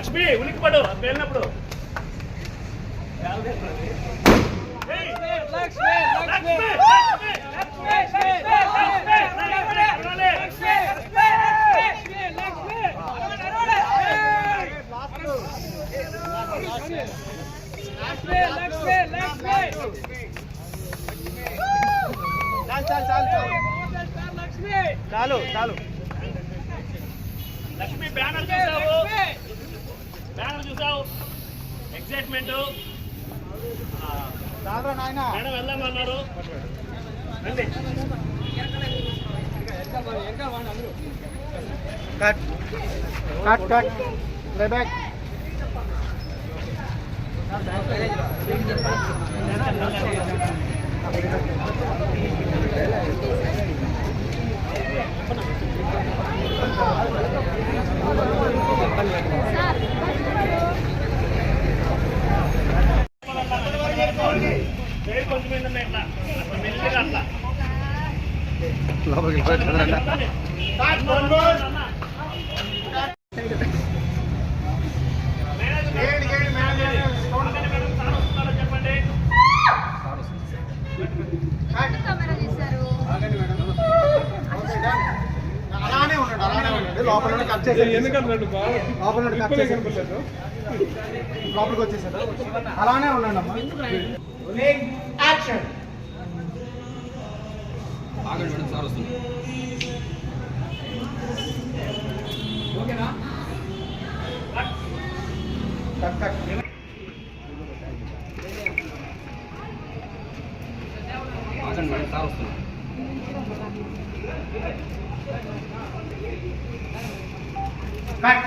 లక్ష్మి ఉలిక్కిపడు వెళ్ళినప్పుడు చాలు చాలు లక్ష్మి బ్యానర్ చూసావు, బ్యానర్ చూసావు, ఎక్సైట్మెంట్. మేడం వెళ్దామన్నారు. Cut cut cut playback. కొంచెం ఏంటంటే ఇట్లా మెల్లిగా అట్లా లోపలికి వెళ్ళిపోతుందండి. చెప్పండి. అలానే ఉన్నాడు, అలానే ఉన్నాడు. లోపల కట్ చేసి ఎందుకంటే లోపల కట్ చేసి లోపలికి వచ్చేసాడు. అలానే ఉన్నాడు అమ్మా. యాక్షన్. ఆగండి మేడం, సార్ వస్తుంది. ఓకేనా? Cut cut. ఆగండి మేడం, సార్ వస్తుంది. Cut.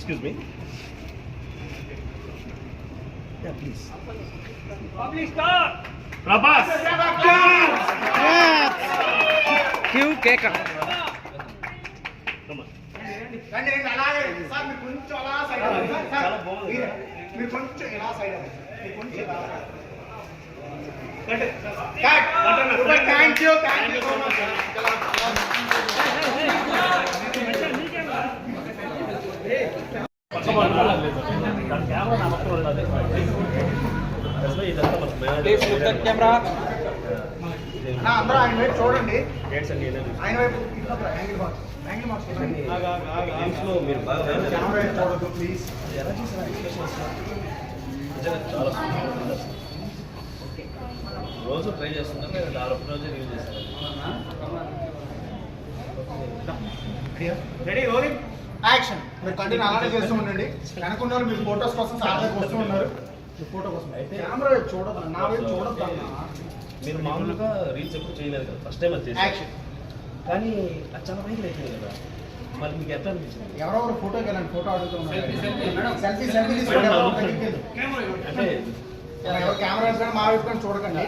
Excuse me. Yeah, please. Public star. Prabhas. క్యూ కేక్. Come on. రండి రండి, అలాగే సార్. మీరు కొంచెం అలా సైడ్ అవ్వండి సార్. చాలా బాగుంది. మీరు కొంచెం ఇలా సైడ్ అవ్వండి. మీరు కొంచెం ఇలా. Cut. Thank you, thank you so much. Camera అందరూ ఆయన వైపు చూడండి. ఆయన వైపు angle marks, angle marks camera వైపు చూడద్దు ప్లీజ్. రోజు ట్రై చేస్తుంటే రోజు రివ్యూ చేస్తాను. Ready rolling action. మీరు కంటిన్యూ అలానే చేస్తూ ఉండండి. వెనకున్నారు మీరు ఫోటోస్ కోసం చాలా వస్తూ ఉన్నారు. ఫోటో కోసం అయితే కెమెరా వైపు చూడద్దు, నా వైపు చూడద్దు అన్న. మీరు మామూలుగా రీల్స్ ఎప్పుడు చేయలేదు కదా, ఫస్ట్ టైం అది చేసి యాక్షన్. కానీ అది చాలా వైరల్ అయిపోయింది కదా, మరి మీకు ఎట్లా అనిపించింది? ఎవరెవరు ఫోటోకి వెళ్ళండి, ఫోటో అడుగుతున్నారు. సెల్ఫీ సెల్ఫీ తీసుకోండి. అంటే ఎవరు కెమెరా వైపు కానీ మా వైపు కానీ చూడకండి.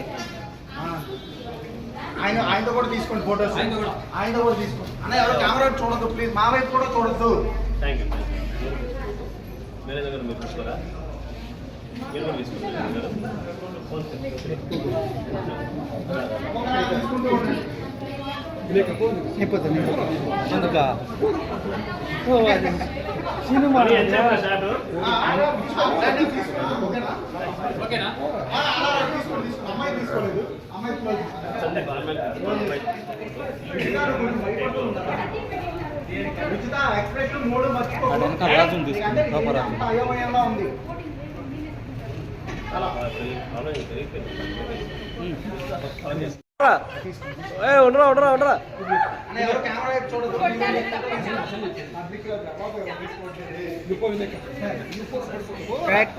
ఆయనతో కూడా తీసుకోండి ఫోటోస్. ఆయనతో కూడా తీసుకోండి అన్న. ఎవరు కెమెరా వైపు చూడద్దు ప్లీజ్, మా వైపు కూడా చూడద్దు. Thank you. మేనేజర్ గారు మీరు తీసుకోరా? మీరు కూడా తీసుకుంటారు. తీసుకుంటూ ఉండండి. సినిమా ఓకేనా? అమ్మాయి తీసుకోలేదు. అమ్మాయి ఉచిత ఎక్స్ప్రెషన్ మూడు మర్చిపోకుండా అయోమయంగా ఉంది. ఉండరా ఉండరా ఉండరా. ఎవరు కెమెరా వైపు చూడదు. పబ్లిక్ తీసుకోండి ఫోటోస్.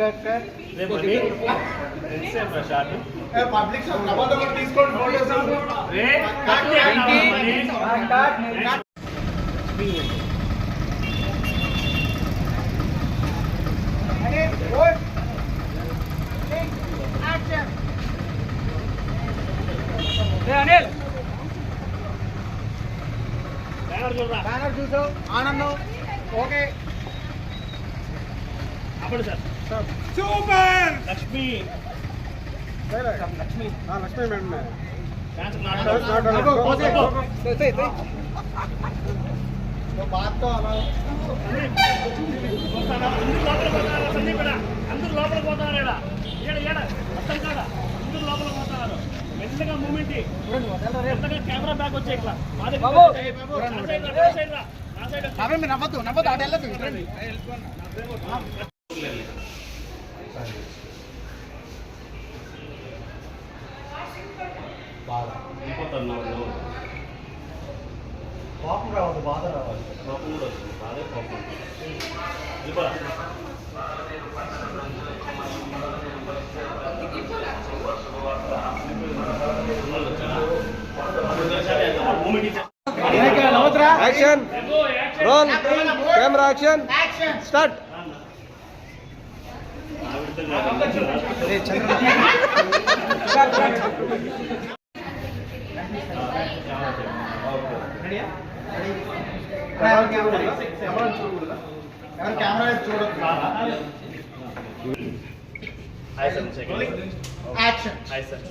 అనిల్ బ్యానర్ చూసావు ఆనందం. ఓకే అప్పుడు sir super. Lakshmi Lakshmi Lakshmi madam बात तो अला అందరూ లోపలికి పోతున్నారు ఏడ అర్థం కాదా అందరూ లోపలికి పోతున్నారు మెల్లగా మూమెంట్ మెల్లగా కెమెరా బ్యాక్ వచ్చే ఇట్లా నవ్వద్దు అటు వెళ్ళదు కోపం రావద్దు బాధ రావాలి కోపం కూడా వస్తుంది బాధే కోపం action role camera action start camera చూడదు hi sir action hi sir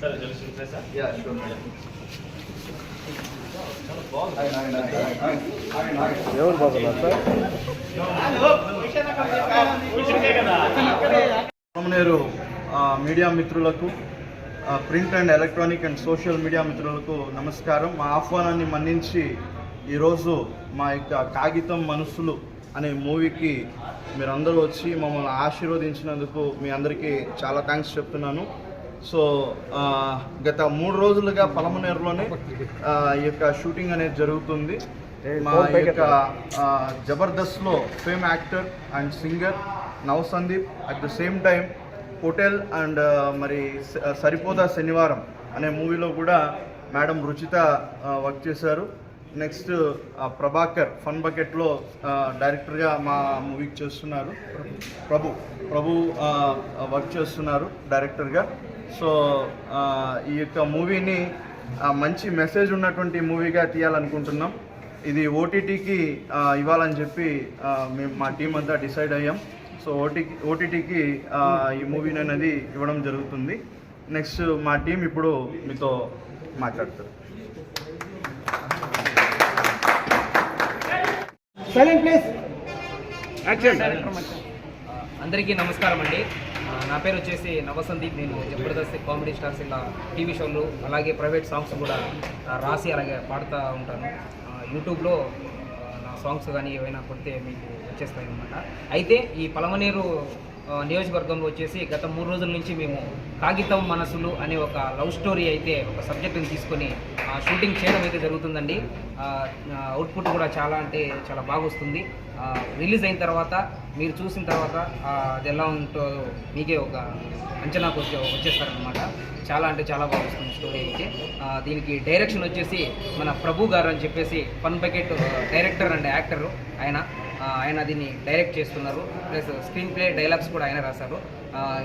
sir తెలుసు సార్ ఎవరు బాగున్నారు సార్ రామనేరు మీడియా మిత్రులకు print and electronic and social media మిత్రులకు నమస్కారం. మా ఆహ్వానాన్ని మన్నించి ఈరోజు మా యొక్క కాగితం మనసులు అనే మూవీకి మీరందరూ వచ్చి మమ్మల్ని ఆశీర్వదించినందుకు మీ అందరికీ చాలా థ్యాంక్స్ చెప్తున్నాను. సో గత 3 రోజులుగా పలమనేరులోనే ఈ యొక్క షూటింగ్ అనేది జరుగుతుంది. మా యొక్క జబర్దస్త్లో fame actor and singer Nav Sandeep, at the same time hotel and మరి సరిపోదా శనివారం అనే మూవీలో కూడా మేడం రుచిత వర్క్ చేశారు. నెక్స్ట్ ప్రభాకర్ ఫన్ బకెట్లో డైరెక్టర్గా మా మూవీకి చేస్తున్నారు. ప్రభు వర్క్ చేస్తున్నారు డైరెక్టర్గా. సో ఈ యొక్క మూవీని మంచి మెసేజ్ ఉన్నటువంటి మూవీగా తీయాలనుకుంటున్నాం. ఇది ఓటీటీకి ఇవ్వాలని చెప్పి మేము మా టీం అంతా డిసైడ్ అయ్యాం. సో ఓటీటీకి ఈ మూవీని అనేది ఇవ్వడం జరుగుతుంది. నెక్స్ట్ మా టీం ఇప్పుడు మీతో మాట్లాడతారు. అందరికీ నమస్కారం అండి. నా పేరు వచ్చేసి నవసందీప్. నేను జబర్దస్త్ కామెడీ స్టార్స్ ఇలా టీవీ షోలు అలాగే ప్రైవేట్ సాంగ్స్ కూడా రాసి అలాగే పాడుతూ ఉంటాను. యూట్యూబ్లో నా సాంగ్స్ కానీ ఏవైనా కొడితే మీకు వచ్చేస్తాయి అన్నమాట. అయితే ఈ పలమనేరు నియోజకవర్గంలో వచ్చేసి గత 3 రోజుల నుంచి మేము కాగితం మనసులు అనే ఒక లవ్ స్టోరీ అయితే ఒక సబ్జెక్టుని తీసుకొని షూటింగ్ చేయడం అయితే జరుగుతుందండి. అవుట్పుట్ కూడా చాలా అంటే చాలా బాగా వస్తుంది. రిలీజ్ అయిన తర్వాత మీరు చూసిన తర్వాత అది ఎలా ఉంటుందో మీకే ఒక అంచనాకు వచ్చేస్తారనమాట. చాలా అంటే చాలా బాగా వస్తుంది స్టోరీ అయితే. దీనికి డైరెక్షన్ వచ్చేసి మన ప్రభు గారు అని చెప్పేసి fun bucket director and actor ఆయన దీన్ని డైరెక్ట్ చేస్తున్నారు. ప్లస్ స్క్రీన్ ప్లే డైలాగ్స్ కూడా ఆయన రాశారు.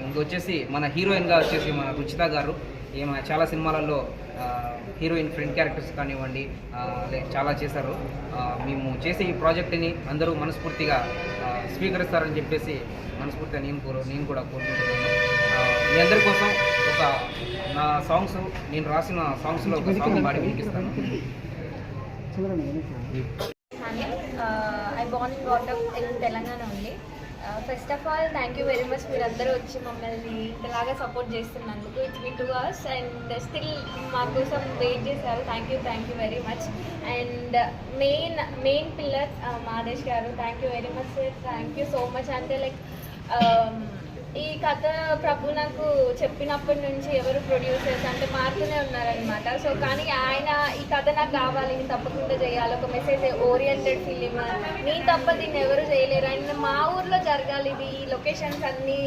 ఇంకొచ్చేసి మన హీరోయిన్గా వచ్చేసి మన రుచిత గారు. ఈమె చాలా సినిమాలలో హీరోయిన్ ఫ్రెండ్ క్యారెక్టర్స్ కానివ్వండి చాలా చేశారు. మేము చేసే ఈ ప్రాజెక్ట్ని అందరూ మనస్ఫూర్తిగా స్వీకరిస్తారని చెప్పేసి మనస్ఫూర్తిగా నేను కూడా కోరుకుంటున్నాను. మీ అందరి కోసం ఒక నా సాంగ్స్, నేను రాసిన సాంగ్స్లో ఒక సాంగ్ పాడి వినిపిస్తాను. I born and brought up in Telangana only. First of all, thank you very much మీరందరూ వచ్చి మమ్మల్ని ఇంతలాగా సపోర్ట్ చేస్తున్నందుకు. It's been 2 hours and still మా కోసం వెయిట్ చేశారు. Thank you very much. And main pillar Madesh గారు, thank you very much sir. Thank you so much. అంటే లైక్ ఈ కథ ప్రభు నాకు చెప్పినప్పటి నుంచి ఎవరు ప్రొడ్యూసర్స్ అంటే మారుతూనే ఉన్నారనమాట. సో కానీ ఆయన ఈ కథ నాకు కావాలి, నేను తప్పకుండా చేయాలి, ఒక మెసేజ్ ఓరియంటెడ్ ఫిలిం, నేను తప్ప దీన్ని ఎవరు చేయలేరు అండ్ మా ఊర్లో జరగాలి, ఇది ఈ లొకేషన్స్ అన్నీ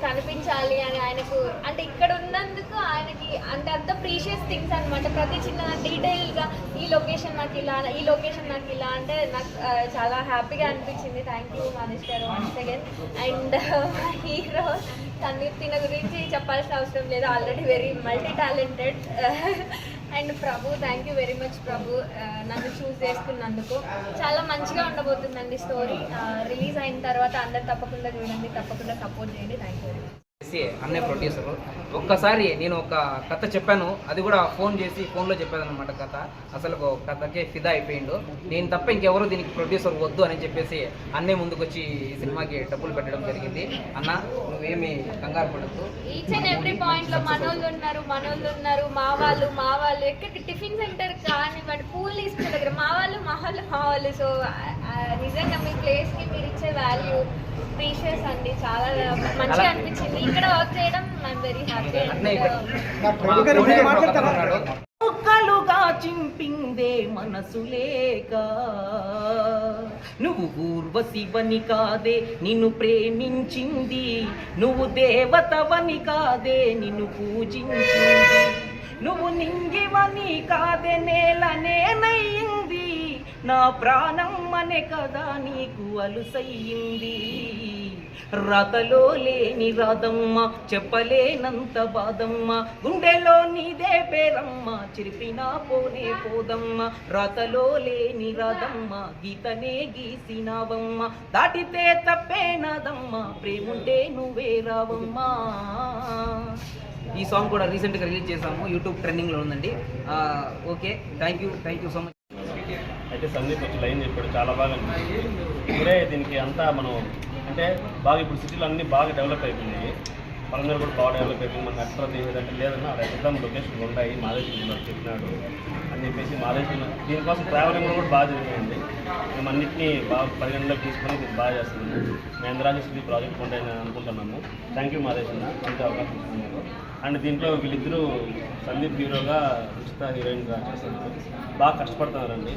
కనిపించాలి అని ఆయనకు అంటే ఇక్కడ ఉన్నందుకు ఆయనకి అంటే అంత ప్రీషియస్ థింగ్స్ అనమాట. ప్రతి చిన్న డీటెయిల్గా ఈ లొకేషన్ నాకు ఇలా, ఈ లొకేషన్ నాకు ఇలా అంటే నాకు చాలా హ్యాపీగా అనిపించింది. థ్యాంక్ యూ మానేష్ గారు once again. And hero Sandeep తిన గురించి చెప్పాల్సిన అవసరం లేదు, already very multi talented. And Prabhu, thank you very much Prabhu, నన్ను చూస్ చేసుకున్నందుకు. చాలా మంచిగా ఉండబోతుందండి స్టోరీ. రిలీజ్ అయిన తర్వాత అందరు తప్పకుండా చూడండి, తప్పకుండా సపోర్ట్ చేయండి. Thank you very much. వచ్చేసి అన్నయ్య ప్రొడ్యూసరు. ఒక్కసారి నేను ఒక కథ చెప్పాను, అది కూడా ఫోన్లో చెప్పాదన్నమాట కథ. అసలు కథకే ఫిదా అయిపోయిండు. నేను తప్ప ఇంకెవరు దీనికి ప్రొడ్యూసర్ వద్దు అని చెప్పేసి అన్నయ్య ముందుకు వచ్చి ఈ సినిమాకి డబ్బులు పెట్టడం జరిగింది. అన్న నువ్వేమి కంగారు పడద్దు. ఈచ్ అండ్ ఎవ్రీ పాయింట్ లో మనోళ్ళు ఉన్నారు, మా వాళ్ళు ఎక్కడ టిఫిన్ సెంటర్ కానివ్వండి, పూల్ తీసుకునే దగ్గర మా వాళ్ళు. సో నిజంగా మీ ప్లేస్ కి మీరు ఇచ్చే వాల్యూ ప్రీషియస్ అండి. చాలా మంచిగా అనిపించింది ఇక్కడ వర్క్ చేయడం. I'm very happy. ఒక్కలుగా చింపిందే మనసు లేక, నువ్వు ఊర్వశివని కాదే నిన్ను ప్రేమించింది, నువ్వు దేవతవని కాదే నిన్ను పూజించింది, నువ్వు నింగివని కాదే నేలనేనయ్యింది, నా ప్రాణం అనే కదా నీకు అలుసయ్యింది. రాతలో లేని రాదమ్మ, చెప్పలేనంత బాదమ్మ, గుండెలో నీదే పేరమ్మ, చిరిపినా పోనే పోదమ్మ. రాతలో లేని రాదమ్మ, గీతనే గీసినావమ్మ, దాటితే తప్పేనాదమ్మ, ప్రేముంటే నువ్వే రావమ్మా. ఈ సాంగ్ కూడా రీసెంట్గా రిలీజ్ చేసాము, యూట్యూబ్ ట్రెండింగ్లో ఉందండి. Okay, thank you so much. అయితే సందీప్ వచ్చి లైన్ చెప్పాడు, చాలా బాగా అనిపించింది. ఇప్పుడే దీనికి అంతా మనం అంటే బాగా ఇప్పుడు సిటీలో అన్నీ బాగా డెవలప్ అయిపోయినాయి, పరందరూ కూడా బాగా డెవలప్ అయిపోయింది. మనకు ఎక్స్ట్రా తీసేదంటే లేదన్నా అక్కడ ఎగ్జామ్ లొకేషన్లు ఉన్నాయి, మాదేశంలో చెప్పినాడు అని చెప్పేసి మాదేశంలో దీనికోసం ట్రావెలింగ్ కూడా బాగా జరిగింది. మేము అన్నింటినీ బాగా పరిగణలోకి తీసుకొని ఇది బాగా చేస్తున్నాము. మేము ఎందరాజు సిటీ ప్రాజెక్ట్ ఉంటాయని అనుకుంటున్నాము. థ్యాంక్ యూ మాదేశన్న, మంచి అవకాశం ఇస్తున్నారు. అండ్ దీంట్లో వీళ్ళిద్దరూ సందీప్ హీరోగా, రుచిత హీరోయిన్గా చేస్తున్నారు. బాగా కష్టపడుతున్నారండి.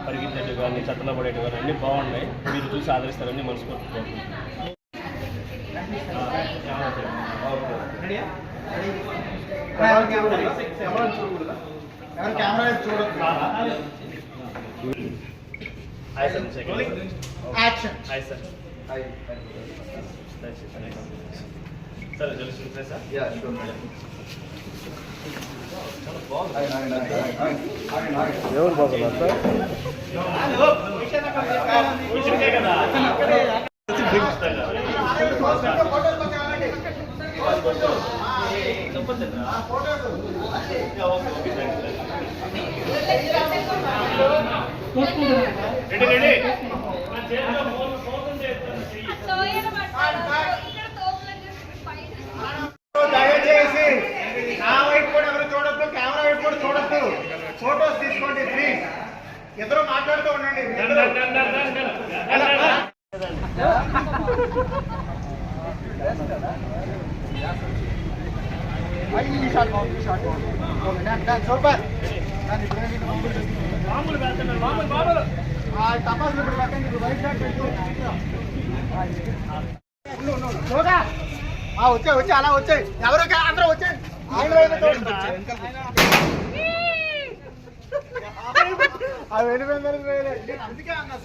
పరిగెత్తేటివి కానీ, చట్టలో పడేటివి కానీ అన్నీ బాగున్నాయి. మీరు చూసి ఆదరిస్తారని మనస్ఫూర్తి కోరుకుంటున్నాను. కెమెరా చూడదు. Hi sir, action. Hi sir. Sir తెలుసు సార్. ఎవరు బాగున్నారు సార్? దయచేసి నా వైపు కూడా ఎవరు చూడద్దు, కెమెరా వైపు కూడా చూడద్దు. ఫోటోస్ తీసుకోండి ప్లీజ్. ఇద్దరు మాట్లాడుతూ ఉండండి. సూపర్. తపాసులు ఇప్పుడు పెట్టండి. ఇప్పుడు వైట్ షాట్ పెట్టు. వచ్చాయి అలా వచ్చాయి. ఎవరు అందరూ వచ్చాయి. అవి వెళ్ళిపోయిందని అందుకే అన్నా.